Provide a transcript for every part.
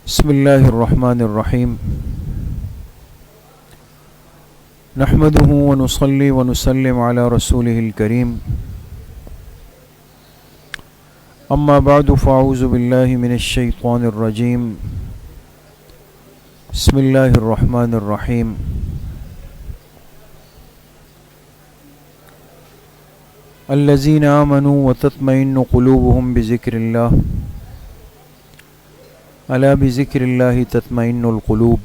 بسم اللہ الرحمن الرحیم نحمده ونصلي ونسلم على رسوله الكريم اما بعد فاعوذ باللہ من الشیطان الرجیم بسم اللہ الرحمن الرحیم الذين آمنوا وتطمئن قلوبهم بذكر الله الا بذكر الله تطمئن القلوب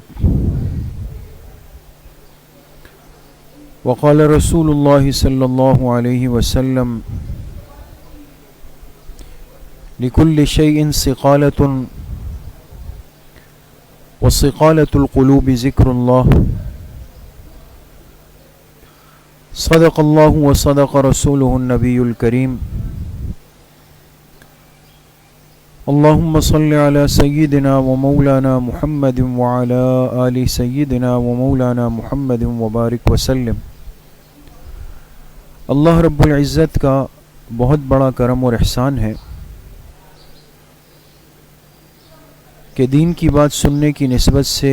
وقال رسول الله صلى الله عليه وسلم لكل شيء صقالة وصقالة القلوب ذكر الله صدق الله وصدق رسوله النبي الكريم اللهم صل على سيدنا ومولانا محمد وعلى آل سيدنا ومولانا محمد وبارك وسلم۔ اللہ رب العزت کا بہت بڑا کرم اور احسان ہے کہ دین کی بات سننے کی نسبت سے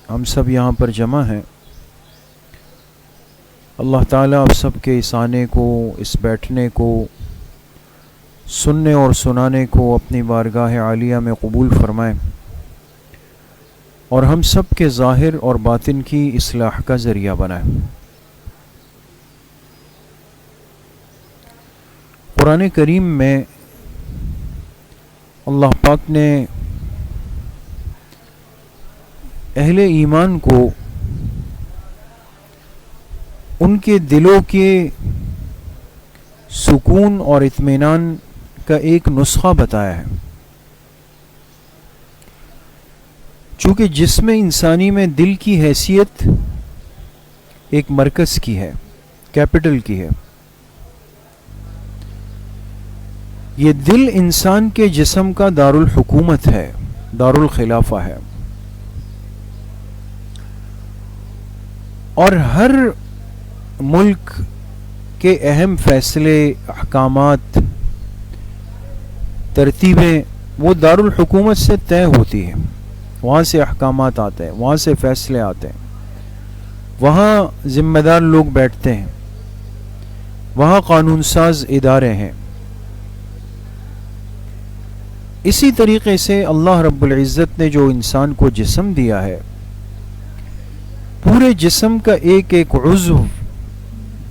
ہم سب یہاں پر جمع ہیں۔ اللہ تعالیٰ آپ سب کے اس آنے کو، اس بیٹھنے کو، سننے اور سنانے کو اپنی بارگاہ عالیہ میں قبول فرمائیں اور ہم سب کے ظاہر اور باطن کی اصلاح کا ذریعہ بنائیں۔ قرآن کریم میں اللہ پاک نے اہل ایمان کو ان کے دلوں کے سکون اور اطمینان کا ایک نسخہ بتایا ہے۔ چونکہ جسم انسانی میں دل کی حیثیت ایک مرکز کی ہے، کیپٹل کی ہے۔ یہ دل انسان کے جسم کا دارالحکومت ہے، دارالخلافہ ہے، اور ہر ملک کے اہم فیصلے، احکامات، ترتیبیں وہ دارالحکومت سے طے ہوتی ہیں۔ وہاں سے احکامات آتے ہیں، وہاں سے فیصلے آتے ہیں، وہاں ذمہ دار لوگ بیٹھتے ہیں، وہاں قانون ساز ادارے ہیں۔ اسی طریقے سے اللہ رب العزت نے جو انسان کو جسم دیا ہے، پورے جسم کا ایک ایک عضو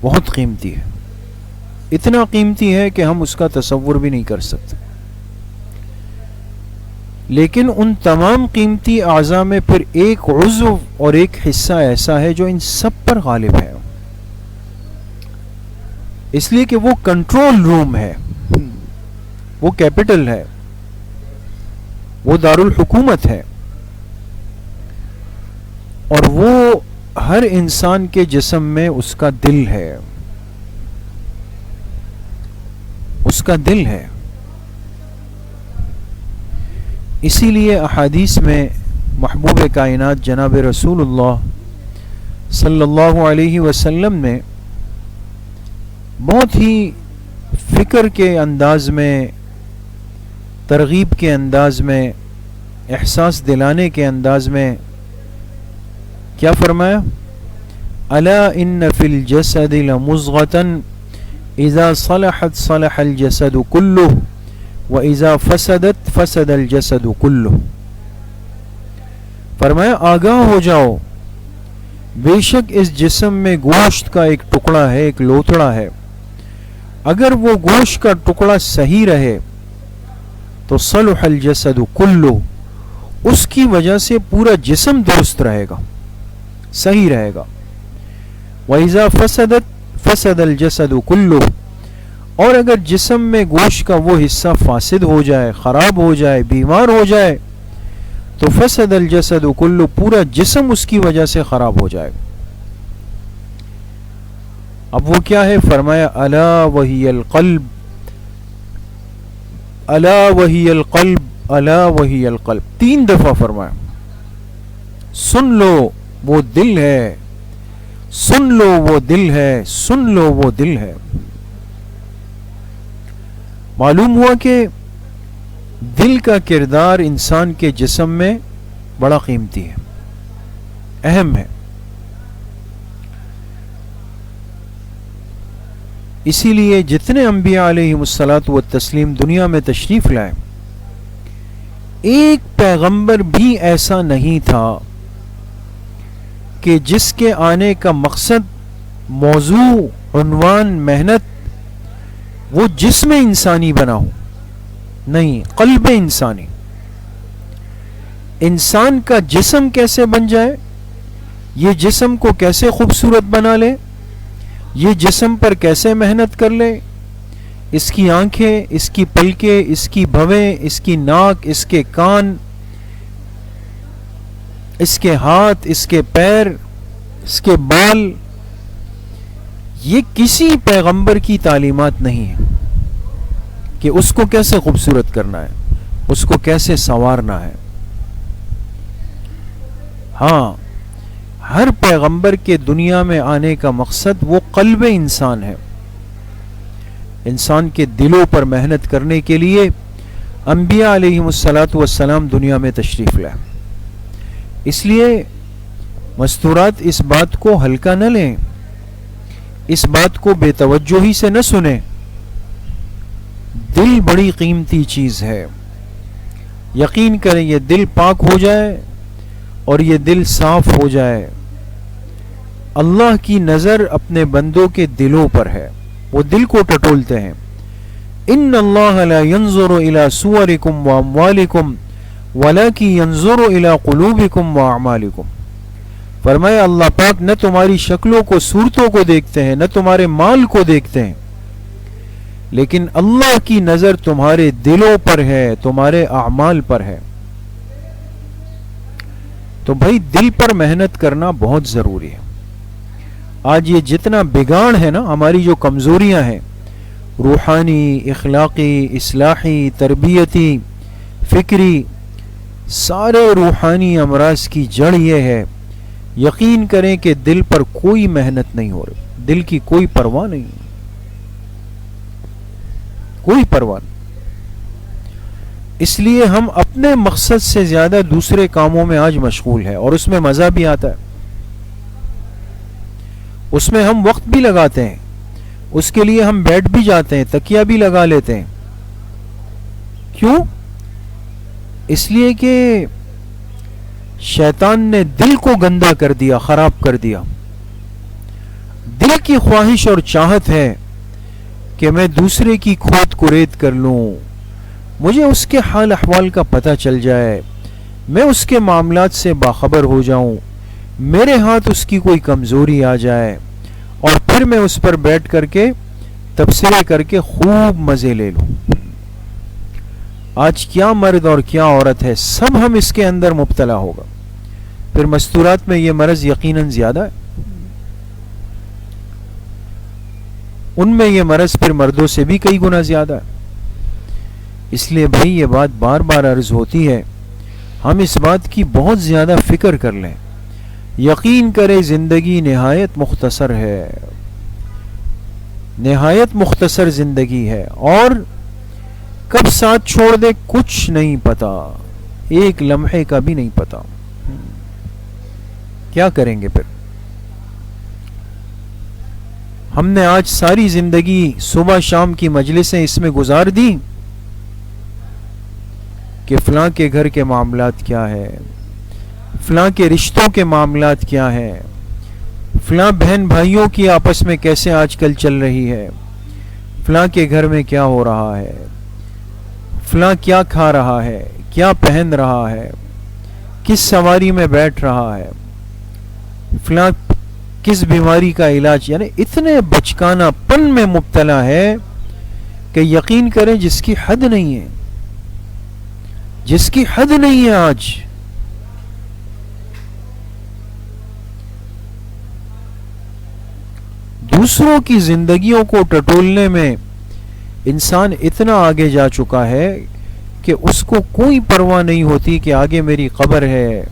بہت قیمتی ہے، اتنا قیمتی ہے کہ ہم اس کا تصور بھی نہیں کر سکتے۔ لیکن ان تمام قیمتی اعضاء میں پھر ایک عضو اور ایک حصہ ایسا ہے جو ان سب پر غالب ہے، اس لیے کہ وہ کنٹرول روم ہے، وہ کیپٹل ہے، وہ دارالحکومت ہے، اور وہ ہر انسان کے جسم میں اس کا دل ہے، اس کا دل ہے۔ اسی لیے احادیث میں محبوب کائنات جناب رسول اللہ صلی اللہ علیہ وسلم نے بہت ہی فکر کے انداز میں، ترغیب کے انداز میں، احساس دلانے کے انداز میں کیا فرمایا؟ الا ان فی الجسد لمضغۃ اذا صلحت صلح الجسد كله واذا فسدت فسد الجسد كله۔ فرمایا آگاہ ہو جاؤ، بے شک اس جسم میں گوشت کا ایک ٹکڑا ہے، ایک لوتھڑا ہے، اگر وہ گوشت کا ٹکڑا صحیح رہے تو صلح الجسد كله، اس کی وجہ سے پورا جسم درست رہے گا، صحیح رہے گا۔ وَإِذَا فَسَدَتْ فَسَدَ الْجَسَدُ كُلُّهُ، اور اگر جسم میں گوشت کا وہ حصہ فاسد ہو جائے، خراب ہو جائے، بیمار ہو جائے تو فَسَدَ الْجَسَدُ كُلُّهُ، پورا جسم اس کی وجہ سے خراب ہو جائے۔ اب وہ کیا ہے؟ فرمایا الا وہی القلب، الا وہی القلب، الا وہی القلب، 3 دفعہ فرمایا۔ سن لو وہ دل ہے، سن لو وہ دل ہے، سن لو وہ دل ہے۔ معلوم ہوا کہ دل کا کردار انسان کے جسم میں بڑا قیمتی ہے، اہم ہے. اسی لیے جتنے انبیاء علیہم الصلاۃ والتسلیم دنیا میں تشریف لائے، ایک پیغمبر بھی ایسا نہیں تھا کہ جس کے آنے کا مقصد، موضوع، عنوان، محنت وہ جسم انسانی بنا ہو. نہیں، قلب انسانی. انسان کا جسم کیسے بن جائے، یہ جسم کو کیسے خوبصورت بنا لے، یہ جسم پر کیسے محنت کر لے، اس کی آنکھیں، اس کی پلکیں، اس کی بھویں، اس کی ناک، اس کے کان، اس کے ہاتھ، اس کے پیر، اس کے بال، یہ کسی پیغمبر کی تعلیمات نہیں ہے کہ اس کو کیسے خوبصورت کرنا ہے، اس کو کیسے سنوارنا ہے. ہاں، ہر پیغمبر کے دنیا میں آنے کا مقصد وہ قلب انسان ہے. انسان کے دلوں پر محنت کرنے کے لیے انبیاء علیہم الصلاۃ والسلام دنیا میں تشریف لائے. اس لیے مستورات اس بات کو ہلکا نہ لیں، اس بات کو بے توجہی سے نہ سنیں. دل بڑی قیمتی چیز ہے. یقین کریں، یہ دل پاک ہو جائے اور یہ دل صاف ہو جائے، اللہ کی نظر اپنے بندوں کے دلوں پر ہے، وہ دل کو ٹٹولتے ہیں. ان اللہ لا ينظر الى صورکم واموالکم ولکن ينظر الى قلوبکم واعمالکم. فرمایا اللہ پاک نہ تمہاری شکلوں کو، صورتوں کو دیکھتے ہیں، نہ تمہارے مال کو دیکھتے ہیں، لیکن اللہ کی نظر تمہارے دلوں پر ہے، تمہارے اعمال پر ہے. تو بھائی دل پر محنت کرنا بہت ضروری ہے. آج یہ جتنا بگاڑ ہے نا، ہماری جو کمزوریاں ہیں، روحانی، اخلاقی، اصلاحی، تربیتی، فکری، سارے روحانی امراض کی جڑ یہ ہے. یقین کریں کہ دل پر کوئی محنت نہیں ہو رہی، دل کی کوئی پرواہ نہیں، کوئی پرواہ نہیں. اس لیے ہم اپنے مقصد سے زیادہ دوسرے کاموں میں آج مشغول ہیں، اور اس میں مزہ بھی آتا ہے، اس میں ہم وقت بھی لگاتے ہیں، اس کے لیے ہم بیٹھ بھی جاتے ہیں، تکیہ بھی لگا لیتے ہیں. کیوں؟ اس لیے کہ شیطان نے دل کو گندا کر دیا، خراب کر دیا. دل کی خواہش اور چاہت ہے کہ میں دوسرے کی کھوت کریت کر لوں، مجھے اس کے حال احوال کا پتہ چل جائے، میں اس کے معاملات سے باخبر ہو جاؤں، میرے ہاتھ اس کی کوئی کمزوری آ جائے، اور پھر میں اس پر بیٹھ کر کے تبصرے کر کے خوب مزے لے لوں. آج کیا مرد اور کیا عورت ہے، سب ہم اس کے اندر مبتلا ہوگا. پھر مستورات میں یہ مرض یقیناً زیادہ ہے، ان میں یہ مرض پھر مردوں سے بھی کئی گنا زیادہ ہے. اس لیے بھائی یہ بات بار بار عرض ہوتی ہے، ہم اس بات کی بہت زیادہ فکر کر لیں. یقین کرے زندگی نہایت مختصر ہے، نہایت مختصر زندگی ہے، اور کب ساتھ چھوڑ دے کچھ نہیں پتا، ایک لمحے کا بھی نہیں پتا. کیا کریں گے پھر؟ ہم نے آج ساری زندگی صبح شام کی مجلسیں اس میں گزار دی کہ فلاں کے گھر کے معاملات کیا ہے، فلاں کے رشتوں کے معاملات کیا ہے، فلاں بہن بھائیوں کی آپس میں کیسے آج کل چل رہی ہے، فلاں کے گھر میں کیا ہو رہا ہے، فلاں کیا کھا رہا ہے، کیا پہن رہا ہے، کس سواری میں بیٹھ رہا ہے، فلاں کس بیماری کا علاج. یعنی اتنے بچکانہ پن میں مبتلا ہے کہ یقین کریں جس کی حد نہیں ہے، جس کی حد نہیں ہے. آج دوسروں کی زندگیوں کو ٹٹولنے میں انسان اتنا آگے جا چکا ہے کہ اس کو کوئی پرواہ نہیں ہوتی کہ آگے میری قبر ہے،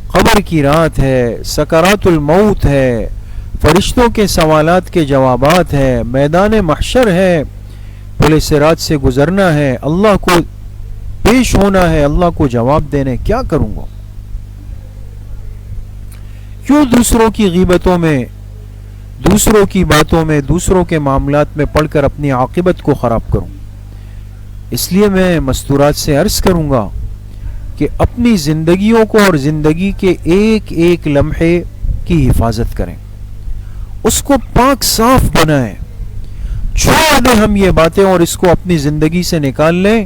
قبر کی رات ہے، سکرات الموت ہے، فرشتوں کے سوالات کے جوابات ہے، میدان محشر ہے، پل صراط سے گزرنا ہے، اللہ کو پیش ہونا ہے اللہ کو جواب دینے، کیا کروں گا؟ کیوں دوسروں کی غیبتوں میں، دوسروں کی باتوں میں، دوسروں کے معاملات میں پڑھ کر اپنی عاقبت کو خراب کروں؟ اس لیے میں مستورات سے عرض کروں گا کہ اپنی زندگیوں کو اور زندگی کے ایک ایک لمحے کی حفاظت کریں، اس کو پاک صاف بنائیں، چھوڑ دیں ہم یہ باتیں اور اس کو اپنی زندگی سے نکال لیں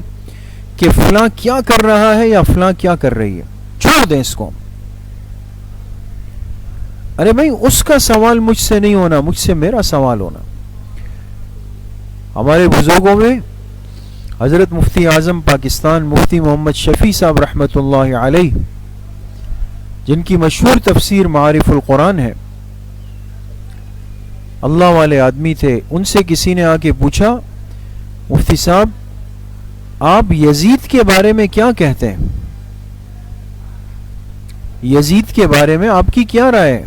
کہ فلاں کیا کر رہا ہے یا فلاں کیا کر رہی ہے، چھوڑ دیں اس کو۔ ارے بھائی اس کا سوال مجھ سے نہیں ہونا، مجھ سے میرا سوال ہونا۔ ہمارے بزرگوں میں حضرت مفتی اعظم پاکستان مفتی محمد شفیع صاحب رحمۃ اللہ علیہ، جن کی مشہور تفسیر معارف القرآن ہے، اللہ والے آدمی تھے، ان سے کسی نے آ کے پوچھا مفتی صاحب آپ یزید کے بارے میں کیا کہتے ہیں؟ یزید کے بارے میں آپ کی کیا رائے ہے؟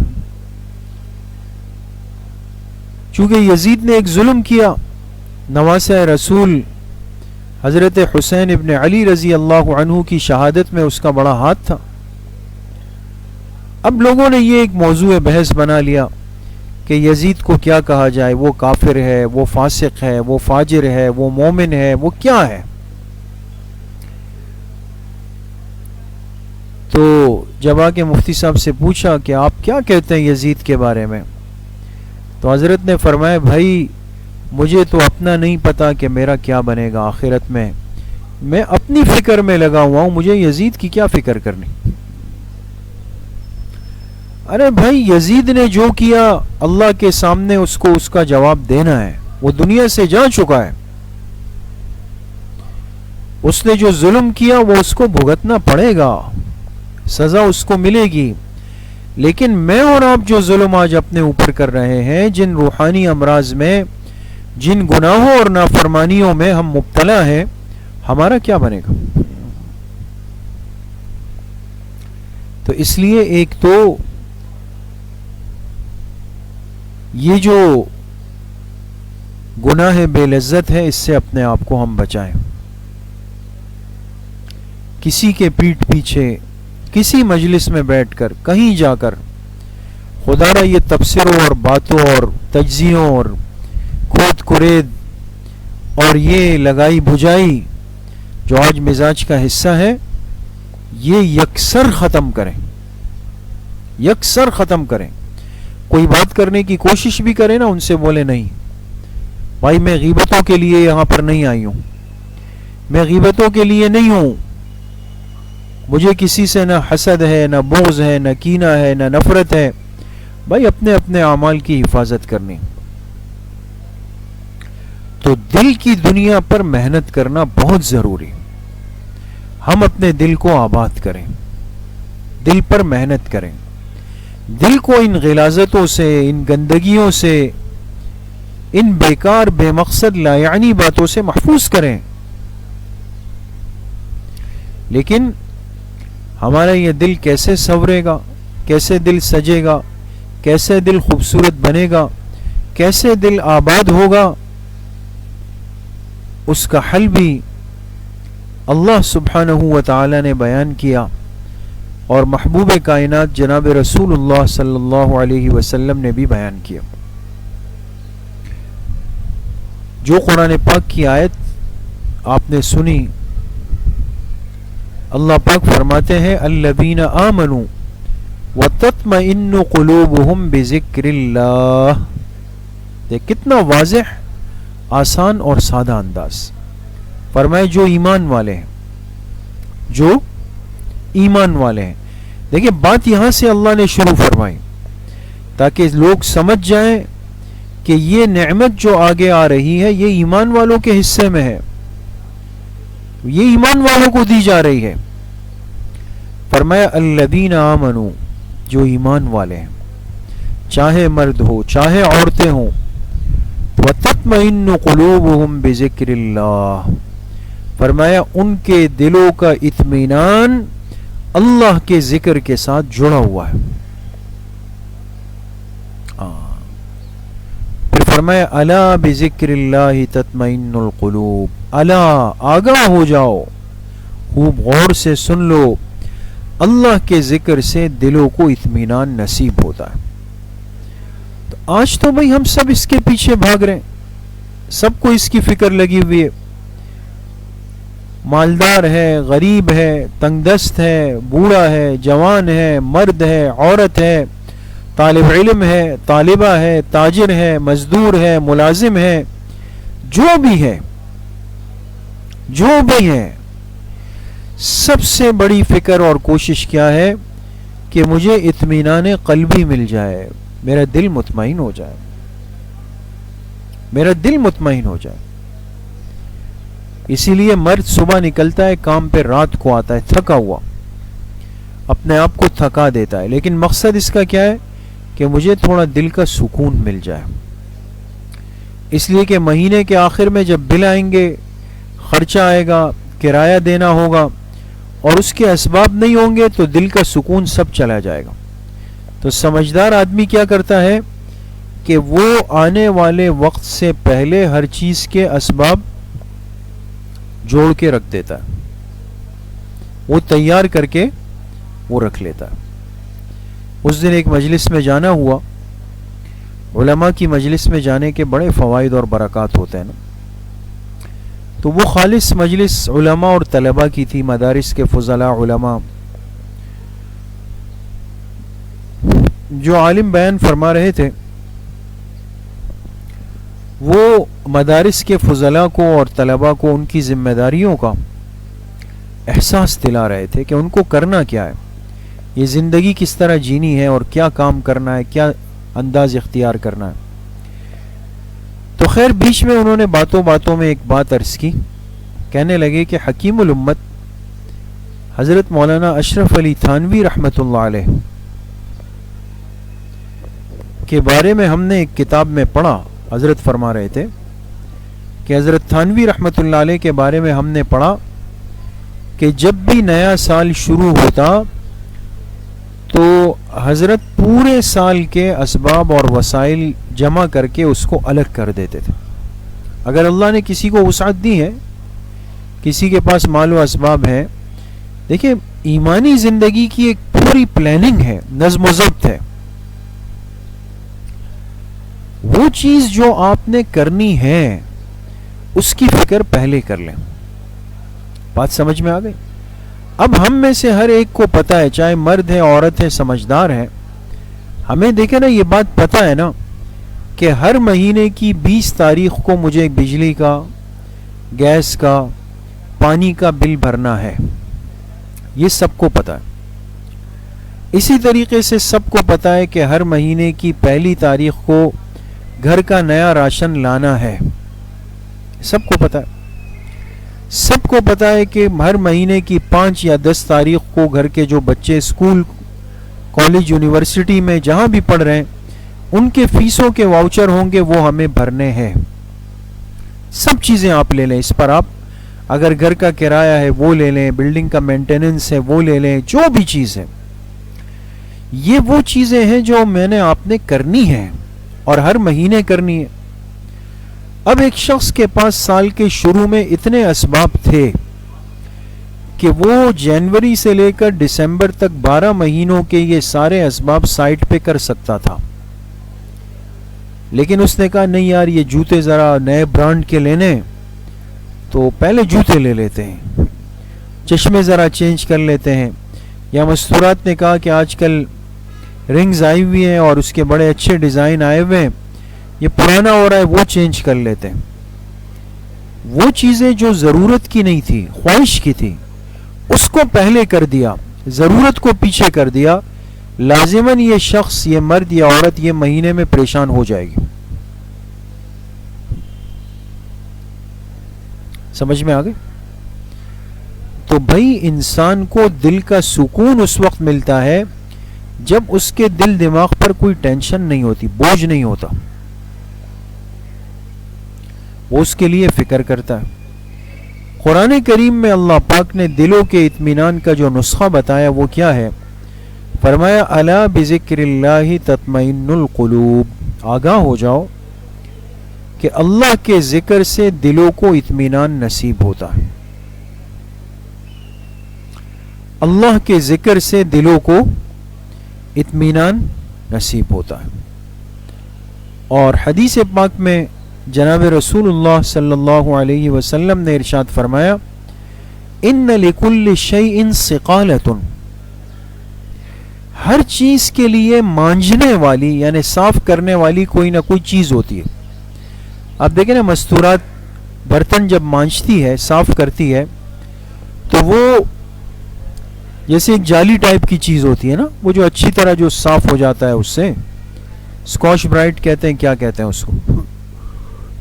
چونکہ یزید نے ایک ظلم کیا، نواسہ رسول حضرت حسین ابن علی رضی اللہ عنہ کی شہادت میں اس کا بڑا ہاتھ تھا۔ اب لوگوں نے یہ ایک موضوع بحث بنا لیا کہ یزید کو کیا کہا جائے، وہ کافر ہے، وہ فاسق ہے، وہ فاجر ہے، وہ مومن ہے، وہ کیا ہے؟ تو جب آ کے مفتی صاحب سے پوچھا کہ آپ کیا کہتے ہیں یزید کے بارے میں، تو حضرت نے فرمایا بھائی مجھے تو اپنا نہیں پتا کہ میرا کیا بنے گا آخرت میں اپنی فکر میں لگا ہوا ہوں، مجھے یزید کی کیا فکر کرنی۔ ارے بھائی یزید نے جو کیا اللہ کے سامنے اس کو اس کا جواب دینا ہے، وہ دنیا سے جا چکا ہے، اس نے جو ظلم کیا وہ اس کو بھگتنا پڑے گا، سزا اس کو ملے گی۔ لیکن میں اور آپ جو ظلم آج اپنے اوپر کر رہے ہیں، جن روحانی امراض میں، جن گناہوں اور نافرمانیوں میں ہم مبتلا ہیں، ہمارا کیا بنے گا؟ تو اس لیے ایک تو یہ جو گناہ بے لذت ہے اس سے اپنے آپ کو ہم بچائیں۔ کسی کے پیٹھ پیچھے، کسی مجلس میں بیٹھ کر، کہیں جا کر خدا را یہ تبصروں اور باتوں اور تجزیوں اور کھود کرید اور یہ لگائی بجائی جو آج مزاج کا حصہ ہے، یہ یکسر ختم کریں، یکسر ختم کریں۔ کوئی بات کرنے کی کوشش بھی کرے نا، ان سے بولے نہیں بھائی میں غیبتوں کے لیے یہاں پر نہیں آئی ہوں، میں غیبتوں کے لیے نہیں ہوں، مجھے کسی سے نہ حسد ہے، نہ بغض ہے، نہ کینہ ہے، نہ نفرت ہے۔ بھائی اپنے اپنے اعمال کی حفاظت کرنی۔ تو دل کی دنیا پر محنت کرنا بہت ضروری، ہم اپنے دل کو آباد کریں، دل پر محنت کریں، دل کو ان غلاظتوں سے، ان گندگیوں سے، ان بیکار بے مقصد لا یعنی باتوں سے محفوظ کریں۔ لیکن ہمارا یہ دل کیسے سنورے گا، کیسے دل سجے گا، کیسے دل خوبصورت بنے گا، کیسے دل آباد ہوگا، اس کا حل بھی اللہ سبحانہ و تعالی نے بیان کیا، اور محبوب کائنات جناب رسول اللہ صلی اللہ علیہ وسلم نے بھی بیان کیا۔ جو قرآن پاک کی آیت آپ نے سنی، اللہ پاک فرماتے ہیں الذین آمنوا وتطمئن قلوبہم بذکر اللہ۔ دیکھ کتنا واضح، آسان اور سادہ انداز۔ فرمائے جو ایمان والے ہیں، جو ایمان والے ہیں۔ دیکھیں بات یہاں سے اللہ نے شروع فرمائی تاکہ لوگ سمجھ جائیں کہ یہ نعمت جو آگے آ رہی ہے یہ ایمان والوں کے حصے میں ہے، یہ ایمان والوں کو دی جا رہی ہے۔ فرمایا الذین آمنوا، جو ایمان والے ہیں، چاہے مرد ہو چاہے عورتیں ہوں، وتطمئن قلوبہم بذکر اللہ، فرمایا ان کے دلوں کا اطمینان اللہ کے ذکر کے ساتھ جڑا ہوا ہے۔ پھر فرمایا الا بذکر اللہ تطمئن القلوب، الا آگاہ ہو جاؤ، خوب غور سے سن لو، اللہ کے ذکر سے دلوں کو اطمینان نصیب ہوتا ہے۔ تو آج تو بھائی ہم سب اس کے پیچھے بھاگ رہے ہیں، سب کو اس کی فکر لگی ہوئی ہے، مالدار ہے، غریب ہے، تنگ دست ہے، بوڑھا ہے، جوان ہے، مرد ہے، عورت ہے، طالب علم ہے، طالبہ ہے، تاجر ہے، مزدور ہے، ملازم ہے، جو بھی ہے، سب سے بڑی فکر اور کوشش کیا ہے کہ مجھے اطمینان قلبی مل جائے، میرا دل مطمئن ہو جائے، میرا دل مطمئن ہو جائے۔ اسی لیے مرد صبح نکلتا ہے کام پہ، رات کو آتا ہے تھکا ہوا، اپنے آپ کو تھکا دیتا ہے، لیکن مقصد اس کا کیا ہے کہ مجھے تھوڑا دل کا سکون مل جائے، اس لیے کہ مہینے کے آخر میں جب بل آئیں گے، خرچہ آئے گا، کرایہ دینا ہوگا، اور اس کے اسباب نہیں ہوں گے تو دل کا سکون سب چلا جائے گا۔ تو سمجھدار آدمی کیا کرتا ہے کہ وہ آنے والے وقت سے پہلے ہر چیز کے اسباب جوڑ کے رکھ دیتا ہے، وہ تیار کر کے وہ رکھ لیتا ہے۔ اس دن ایک مجلس میں جانا ہوا، علماء کی مجلس میں جانے کے بڑے فوائد اور برکات ہوتے ہیں نا، تو وہ خالص مجلس علماء اور طلباء کی تھی، مدارس کے فضلاء علماء، جو عالم بیان فرما رہے تھے وہ مدارس کے فضلاء کو اور طلباء کو ان کی ذمہ داریوں کا احساس دلا رہے تھے کہ ان کو کرنا کیا ہے، یہ زندگی کس طرح جینی ہے اور کیا کام کرنا ہے، کیا انداز اختیار کرنا ہے۔ تو خیر بیچ میں انہوں نے باتوں باتوں میں ایک بات عرض کی، کہنے لگے کہ حکیم الامت حضرت مولانا اشرف علی تھانوی رحمۃ اللہ علیہ کے بارے میں ہم نے ایک کتاب میں پڑھا، حضرت فرما رہے تھے کہ حضرت تھانوی رحمۃ اللہ علیہ کے بارے میں ہم نے پڑھا کہ جب بھی نیا سال شروع ہوتا تو حضرت پورے سال کے اسباب اور وسائل جمع کر کے اس کو الگ کر دیتے تھے۔ اگر اللہ نے کسی کو وسعت دی ہے، کسی کے پاس مال و اسباب ہے، دیکھیں ایمانی زندگی کی ایک پوری پلاننگ ہے، نظم و ضبط ہے، وہ چیز جو آپ نے کرنی ہے اس کی فکر پہلے کر لیں۔ بات سمجھ میں آ گئی؟ اب ہم میں سے ہر ایک کو پتا ہے، چاہے مرد ہے عورت ہے سمجھدار ہے، ہمیں دیکھیں نا یہ بات پتا ہے نا کہ ہر مہینے کی 20 تاریخ کو مجھے بجلی کا، گیس کا، پانی کا بل بھرنا ہے، یہ سب کو پتا ہے۔ اسی طریقے سے سب کو پتا ہے کہ ہر مہینے کی پہلی تاریخ کو گھر کا نیا راشن لانا ہے، سب کو پتا ہے۔ سب کو پتا ہے کہ ہر مہینے کی 5 یا 10 تاریخ کو گھر کے جو بچے اسکول، کالج، یونیورسٹی میں جہاں بھی پڑھ رہے ہیں ان کے فیسوں کے واؤچر ہوں گے، وہ ہمیں بھرنے ہیں۔ سب چیزیں آپ لے لیں، اس پر آپ اگر گھر کا کرایہ ہے وہ لے لیں، بلڈنگ کا مینٹیننس ہے وہ لے لیں، جو بھی چیز ہے، یہ وہ چیزیں ہیں جو میں نے آپ نے کرنی ہے اور ہر مہینے کرنی ہے۔ اب ایک شخص کے پاس سال کے شروع میں اتنے اسباب تھے کہ وہ جنوری سے لے کر دسمبر تک 12 مہینوں کے یہ سارے اسباب سائٹ پہ کر سکتا تھا، لیکن اس نے کہا نہیں یار یہ جوتے ذرا نئے برانڈ کے لینے، تو پہلے جوتے لے لیتے ہیں، چشمے ذرا چینج کر لیتے ہیں، یا مستورات نے کہا کہ آج کل رنگز آئی ہوئی ہیں اور اس کے بڑے اچھے ڈیزائن آئے ہوئے ہیں، یہ پرانا ہو رہا ہے وہ چینج کر لیتے ہیں۔ وہ چیزیں جو ضرورت کی نہیں تھی، خواہش کی تھی، اس کو پہلے کر دیا، ضرورت کو پیچھے کر دیا، لازماً یہ شخص، یہ مرد یا عورت یہ مہینے میں پریشان ہو جائے گی۔ سمجھ میں آ گئی؟ تو بھائی انسان کو دل کا سکون اس وقت ملتا ہے جب اس کے دل دماغ پر کوئی ٹینشن نہیں ہوتی، بوجھ نہیں ہوتا، وہ اس کے لیے فکر کرتا ہے۔ قرآن کریم میں اللہ پاک نے دلوں کے اطمینان کا جو نسخہ بتایا وہ کیا ہے؟ فرمایا الا بذکر اللہ تطمئن القلوب، آگاہ ہو جاؤ کہ اللہ کے ذکر سے دلوں کو اطمینان نصیب ہوتا ہے۔ اللہ کے ذکر سے دلوں کو اطمینان نصیب ہوتا ہے. اور حدیث پاک میں جناب رسول اللہ صلی اللہ علیہ وسلم نے ارشاد فرمایا ان لکل شیء ثقالۃ، ہر چیز کے لیے مانجنے والی یعنی صاف کرنے والی کوئی نہ کوئی چیز ہوتی ہے. آپ دیکھیں نا مستورات برتن جب مانجتی ہے صاف کرتی ہے تو وہ جیسے ایک جالی ٹائپ کی چیز ہوتی ہے نا، وہ جو اچھی طرح جو صاف ہو جاتا ہے اس سے اسکاچ برائٹ کہتے ہیں، کیا کہتے ہیں اس کو،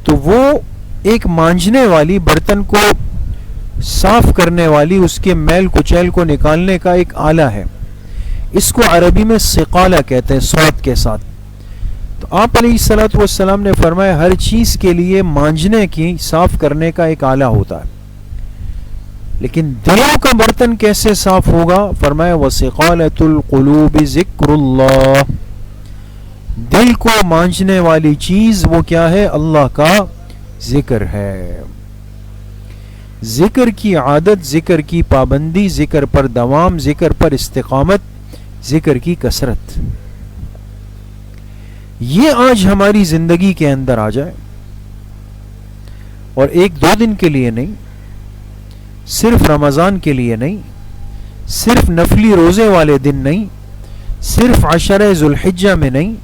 تو وہ ایک مانجنے والی برتن کو صاف کرنے والی اس کے میل کچیل کو نکالنے کا ایک آلہ ہے. اس کو عربی میں ثقالہ کہتے ہیں صوت کے ساتھ. تو آپ علیہ الصلوۃ والسلام نے فرمایا ہر چیز کے لیے مانجنے کی صاف کرنے کا ایک آلہ ہوتا ہے، لیکن دلوں کا برتن کیسے صاف ہوگا؟ فرمایا وَثِقَالَةُ الْقُلُوبِ ذِكْرُ اللَّهِ، دل کو مانجنے والی چیز وہ کیا ہے؟ اللہ کا ذکر ہے. ذکر کی عادت، ذکر کی پابندی، ذکر پر دوام، ذکر پر استقامت، ذکر کی کثرت، یہ آج ہماری زندگی کے اندر آ جائے. اور ایک دو دن کے لیے نہیں، صرف رمضان کے لیے نہیں، صرف نفلی روزے والے دن نہیں، صرف عشرہ ذوالحجہ میں نہیں،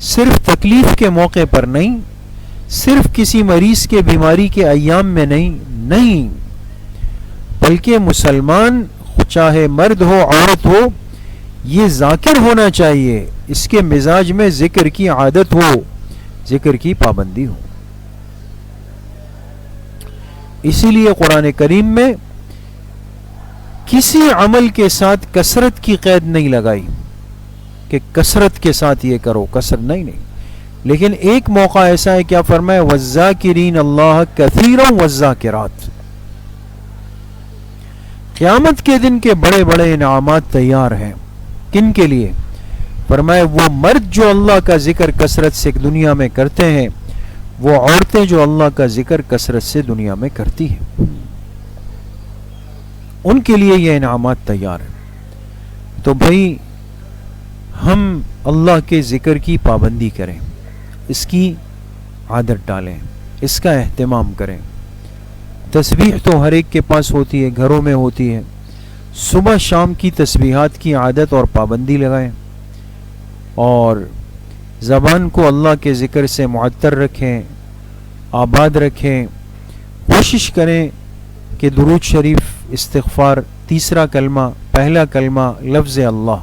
صرف تکلیف کے موقع پر نہیں، صرف کسی مریض کے بیماری کے ایام میں نہیں، بلکہ مسلمان چاہے مرد ہو عورت ہو یہ ذاکر ہونا چاہیے، اس کے مزاج میں ذکر کی عادت ہو، ذکر کی پابندی ہو. اسی لیے قرآن کریم میں کسی عمل کے ساتھ کثرت کی قید نہیں لگائی کہ کثرت کے ساتھ یہ کرو، کثرت نہیں، لیکن ایک موقع ایسا ہے کیا فرمایا وَالذَّاكِرِينَ اللَّهَ كَثِيرًا وَالذَّاكِرَاتِ، قیامت کے دن کے بڑے بڑے انعامات تیار ہیں. کن کے لیے؟ فرمایا وہ مرد جو اللہ کا ذکر کثرت سے دنیا میں کرتے ہیں، وہ عورتیں جو اللہ کا ذکر کثرت سے دنیا میں کرتی ہیں، ان کے لیے یہ انعامات تیار ہیں. تو بھائی ہم اللہ کے ذکر کی پابندی کریں، اس کی عادت ڈالیں، اس کا اہتمام کریں. تسبیح تو ہر ایک کے پاس ہوتی ہے، گھروں میں ہوتی ہے. صبح شام کی تسبیحات کی عادت اور پابندی لگائیں، اور زبان کو اللہ کے ذکر سے معطر رکھیں، آباد رکھیں. کوشش کریں کہ درود شریف، استغفار، تیسرا کلمہ، پہلا کلمہ، لفظ اللہ،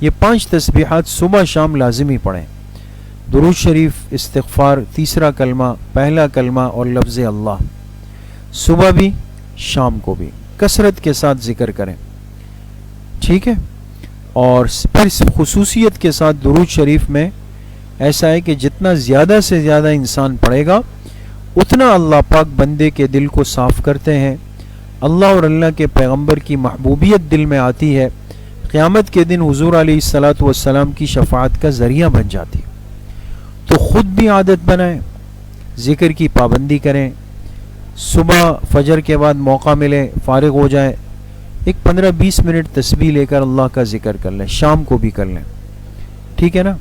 یہ 5 تسبیحات صبح شام لازمی پڑھیں. درود شریف، استغفار، تیسرا کلمہ، پہلا کلمہ اور لفظ اللہ، صبح بھی شام کو بھی کثرت کے ساتھ ذکر کریں. ٹھیک ہے. اور پھر خصوصیت کے ساتھ درود شریف میں ایسا ہے کہ جتنا زیادہ سے زیادہ انسان پڑھے گا اتنا اللہ پاک بندے کے دل کو صاف کرتے ہیں. اللہ اور اللہ کے پیغمبر کی محبوبیت دل میں آتی ہے، قیامت کے دن حضور علیہ الصلوۃ والسلام کی شفاعت کا ذریعہ بن جاتی. تو خود بھی عادت بنائیں، ذکر کی پابندی کریں. صبح فجر کے بعد موقع ملے، فارغ ہو جائیں، ایک 15-20 منٹ تسبیح لے کر اللہ کا ذکر کر لیں، شام کو بھی کر لیں. ٹھیک ہے نا.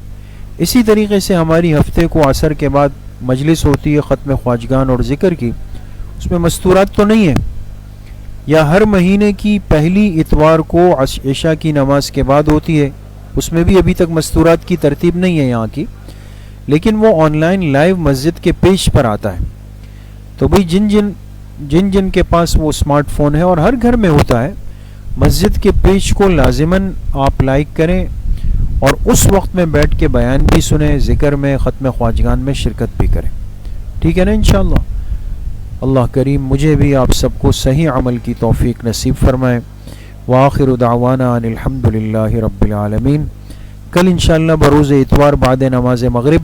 اسی طریقے سے ہماری ہفتے کو عصر کے بعد مجلس ہوتی ہے ختم خواجگان اور ذکر کی، اس میں مستورات تو نہیں ہے، یا ہر مہینے کی پہلی اتوار کو عشاء کی نماز کے بعد ہوتی ہے، اس میں بھی ابھی تک مستورات کی ترتیب نہیں ہے یہاں کی، لیکن وہ آن لائن لائیو مسجد کے پیج پر آتا ہے. تو بھئی جن کے پاس وہ اسمارٹ فون ہے، اور ہر گھر میں ہوتا ہے، مسجد کے پیج کو لازماً آپ لائک کریں اور اس وقت میں بیٹھ کے بیان بھی سنیں، ذکر میں، ختم خواجگان میں شرکت بھی کریں. ٹھیک ہے نا انشاءاللہ. اللہ کریم مجھے بھی آپ سب کو صحیح عمل کی توفیق نصیب فرمائے. وآخر دعوانا ان الحمدللہ رب العالمین. کل انشاءاللہ بروز اتوار بعد نماز مغرب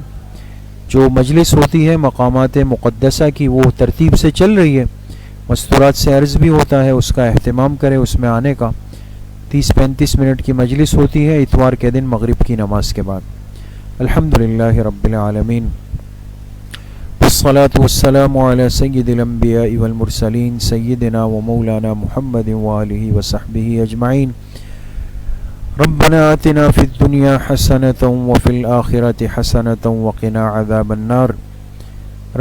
جو مجلس ہوتی ہے مقامات مقدسہ کی، وہ ترتیب سے چل رہی ہے. مستورات سے عرض بھی ہوتا ہے، اس کا اہتمام کریں، اس میں آنے کا. 30-35 منٹ کی مجلس ہوتی ہے اتوار کے دن مغرب کی نماز کے بعد. الحمدللہ رب العالمین. والصلاة والسلام على سيد الأنبياء والمرسلين سيدنا ومولانا محمد وآله وصحبه أجمعين. ربنا آتنا في الدنيا حسنة وفي الآخرة حسنة وقنا عذاب النار.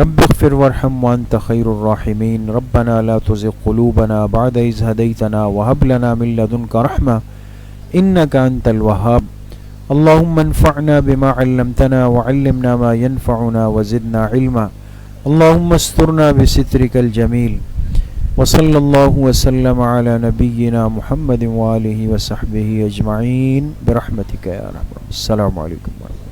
رب اغفر وارحم وأنت خير الراحمين. ربنا لا تزغ قلوبنا بعد إذ هديتنا وهب لنا من لدنك رحمة إنك أنت الوهاب. اللهم انفعنا بما علمتنا وعلمنا ما ينفعنا وزدنا علما. اللهم استرنا بسترك الجميل. وصلى الله وسلم على نبينا محمد وآله وصحبه أجمعين برحمتك يا رب. السلام عليكم ورحمة الله.